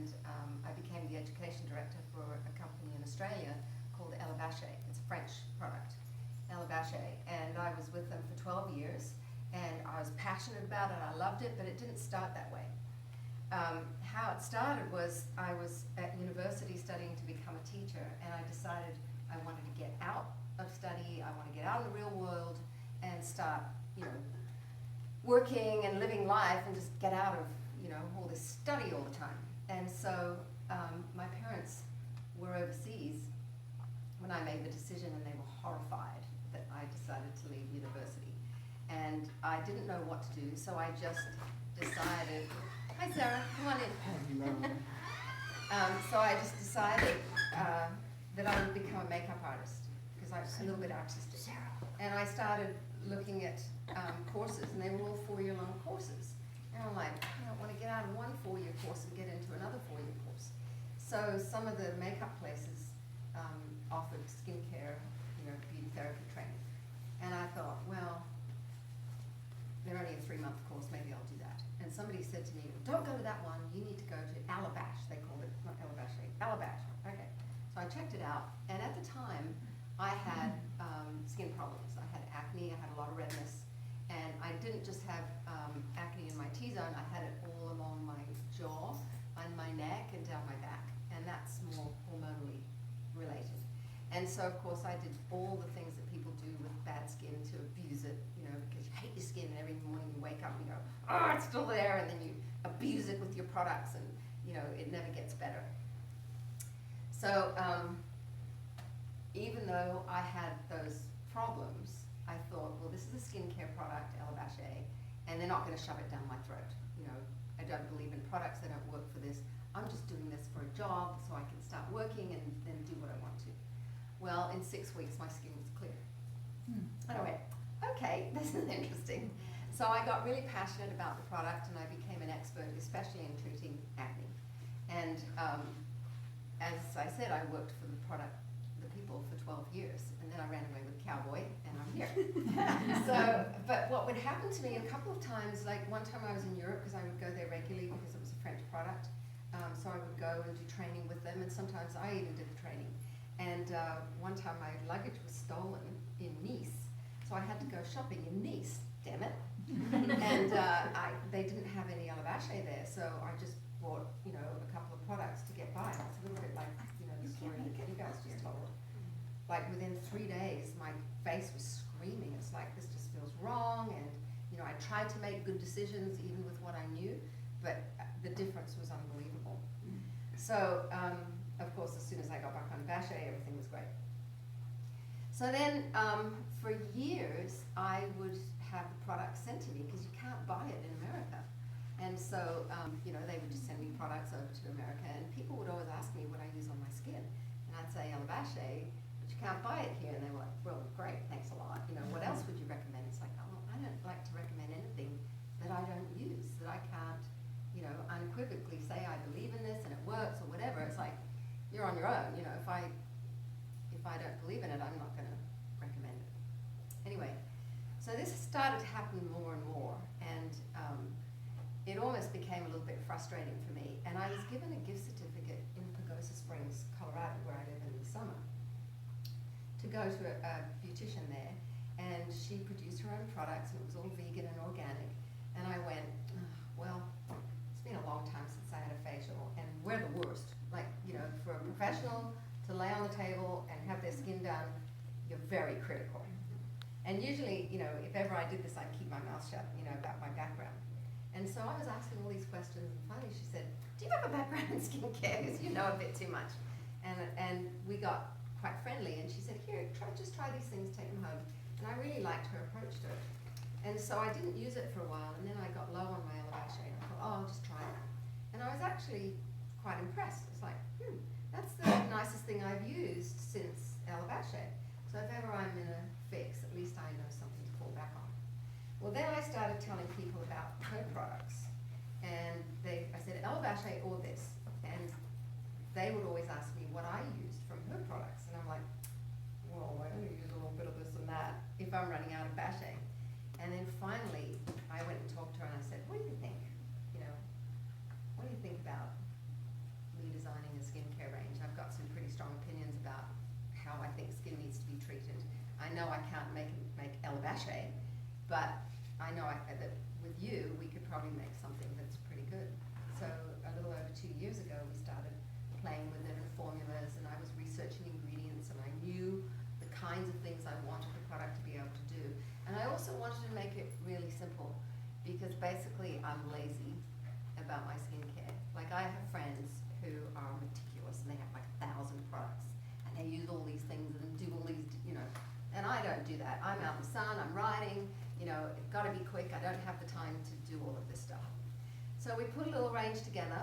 and I became the education director for a company in Australia called Elabachet. It's a French product, Elabachet, and I was with them for 12 years, and I was passionate about it, I loved it, but it didn't start that way. How it started was I was at university studying to become a teacher, and I decided I wanted to get out of study, I want to get out in the real world and start, working and living life and just get out of, all this study all the time. And so my parents were overseas when I made the decision, and they were horrified that I decided to leave university. And I didn't know what to do, so I just decided, hi Sarah, come on in. So I just decided that I would become a makeup artist, because I was a little bit artistic. And I started looking at courses, and they were all 4-year-long courses. And I'm like, I don't want to get out of one 4-year course and get into another 4-year course. So some of the makeup places offered skincare, beauty therapy training. And I thought, well, they're only a 3-month course, maybe I'll do that. And somebody said to me, don't go to that one, you need to go to Alabash, they called it, not Elabachet, Alabash, okay. So I checked it out, and at the time, I had skin problems. I had acne, I had a lot of redness, and I didn't just have acne in my T-zone, I had it all along my jaw, on my neck, and down my back, and that's more hormonally related. And so, of course, I did all the things that people do with bad skin to abuse it, because you hate your skin, and every morning you wake up and you go, oh, it's still there, and then you abuse it with your products, and, it never gets better. So, even though I had those problems, I thought, well, this is a skincare product, Elabachet, and they're not going to shove it down my throat. I don't believe in products, they don't work for this. I'm just doing this for a job so I can start working and then do what I want to. Well, in 6 weeks, my skin was clear. And I went, okay, this is interesting. So I got really passionate about the product, and I became an expert, especially in treating acne. And as I said, I worked for the people for 12 years, and then I ran away with Cowboy, and I'm here. But what would happen to me a couple of times, like one time I was in Europe, because I would go there regularly because it was a French product. So I would go and do training with them, and sometimes I even did the training. And one time my luggage was stolen in Nice, so I had to go shopping in Nice, damn it. And they didn't have any Elabachet there, so I just bought, a couple of products to get by. It's a little bit like, the story that you guys just told. Like within 3 days, my face was screaming. It's like, this just feels wrong, and, I tried to make good decisions even with what I knew, but the difference was unbelievable. So, of course, as soon as I got back on Bachet, everything was great. So then, for years, I would have the product sent to me, because you can't buy it in America. And so, they would just send me products over to America, and people would always ask me what I use on my skin. And I'd say Elabachet, but you can't buy it here. And they were like, well, great, thanks a lot. What else would you recommend? It's like, oh, I don't like to recommend anything that I don't use, that I can't, unequivocally say I believe in this and it works or whatever. It's like, you're on your own. If I don't believe in it, I'm not going to recommend it. Anyway, so this started to happen more and more, and it almost became a little bit frustrating for me. And I was given a gift certificate in Pagosa Springs, Colorado, where I live in the summer, to go to a beautician there, and she produced her own products, and it was all vegan and organic. And I went, well, it's been a long time since I had a facial, and we're the worst. Like, for a professional to lay on the table and have their skin done, you're very critical. And usually, if ever I did this, I'd keep my mouth shut, about my background. And so I was asking all these questions, and finally she said, do you have a background in skincare? Because you know a bit too much. And we got quite friendly, and she said, here, just try these things, take them home. And I really liked her approach to it. And so I didn't use it for a while, and then I got low on my Elabachet, and I thought, oh, I'll just try it. And I was actually quite impressed. It's like, that's the nicest thing I've used since Elabachet. So if ever I'm in a fix, at least I know something to fall back on. Well, then I started telling people about her products, and I said, Elabachet or this, and they would always ask me what I used from her products, and I'm like, well, I only use a little bit of this and that if I'm running out of Bachet. And then finally, I went and talked to her, and I said, what do you think? What do you think about redesigning a skincare range. I've got some pretty strong opinions about how I think skin needs to be treated. I know I can't make Elabashe, but I know that with you, we could probably make something that's pretty good. So a little over 2 years ago, we started playing with it and formulas, and I was researching ingredients, and I knew the kinds of things I wanted the product to be able to do. And I also wanted to make it really simple, because basically I'm lazy about my skincare. Like, I have friends who are meticulous, and they have like 1,000 products, and they use all these things and do all these, you know, and I don't do that. I'm out in the sun, I'm riding, you know, it's gotta be quick, I don't have the time to do all of this stuff. So we put a little range together,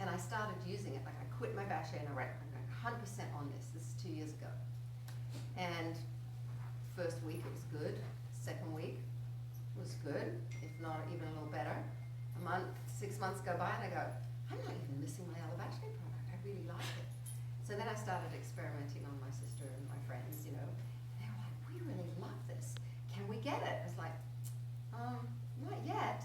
and I started using it. Like, I quit my Bachet and I went 100% on this. This is 2 years ago. And first week it was good, second week was good, if not even a little better. A month, 6 months go by, and I go, I'm not even missing my Elabashe product, I really like it. So then I started experimenting on my sister and my friends, you know, and they were like, we really love this, can we get it? I was like, not yet,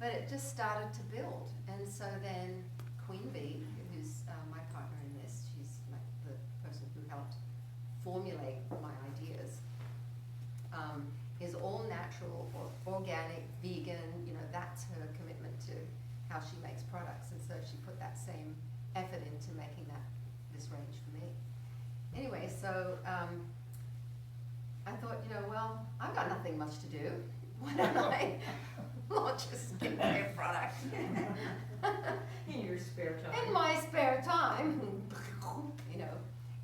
but it just started to build. And so then Queen Bee, who's my partner in this, she's like the person who helped formulate my ideas, is all natural, or organic, vegan, you know, that's her commitment to how she makes products. And so she put that same effort into making this range for me. Anyway, so I thought, you know, well, I've got nothing much to do. Why don't I launch a skincare product? In your spare time. In my spare time, you know.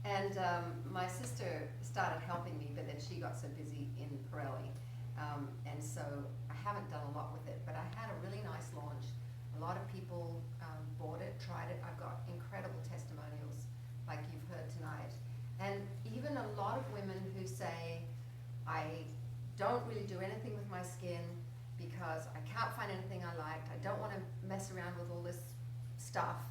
And my sister started helping me, but then she got so busy in Parelli. And so I haven't done a lot with it, but I had a really nice launch. A lot of people bought it, tried it. I've got incredible testimonials, like you've heard tonight. And even a lot of women who say, I don't really do anything with my skin because I can't find anything I liked. I don't want to mess around with all this stuff.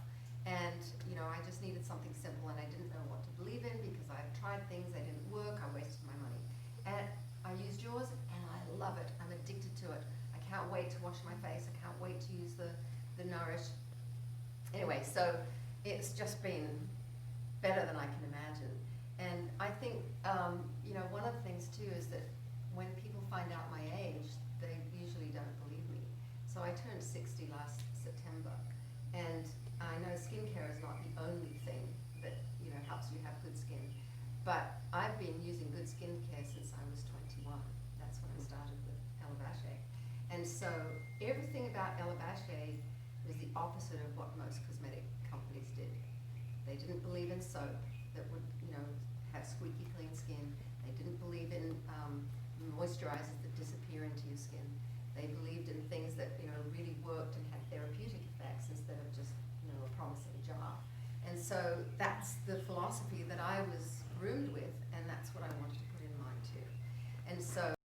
And, you know, I just needed something simple, and I didn't know what to believe in because I've tried things, they didn't work, I wasted my money. And I used yours, and I love it. I'm addicted to it. I can't wait to wash my face. I can't wait to use the Nourish. Anyway, so it's just been better than I can imagine. And I think, you know, one of the things too is that when people find out my age, they usually don't believe me. So I turned 60 last September, and I know skincare is not the only thing that, you know, helps you have good skin, but I've been using good skincare since I was 21. That's when I started with Elabashe. And so everything about Elabashe was the opposite of what most cosmetic companies did. They didn't believe in soap that would, you know, have squeaky clean skin. They didn't believe in moisturizers that disappear into your skin. They believed in things that, you know, really worked and had therapeutic effects instead of just, you know, a promising jar. And so that's the philosophy that I was groomed with, and that's what I wanted to put in mine too. And so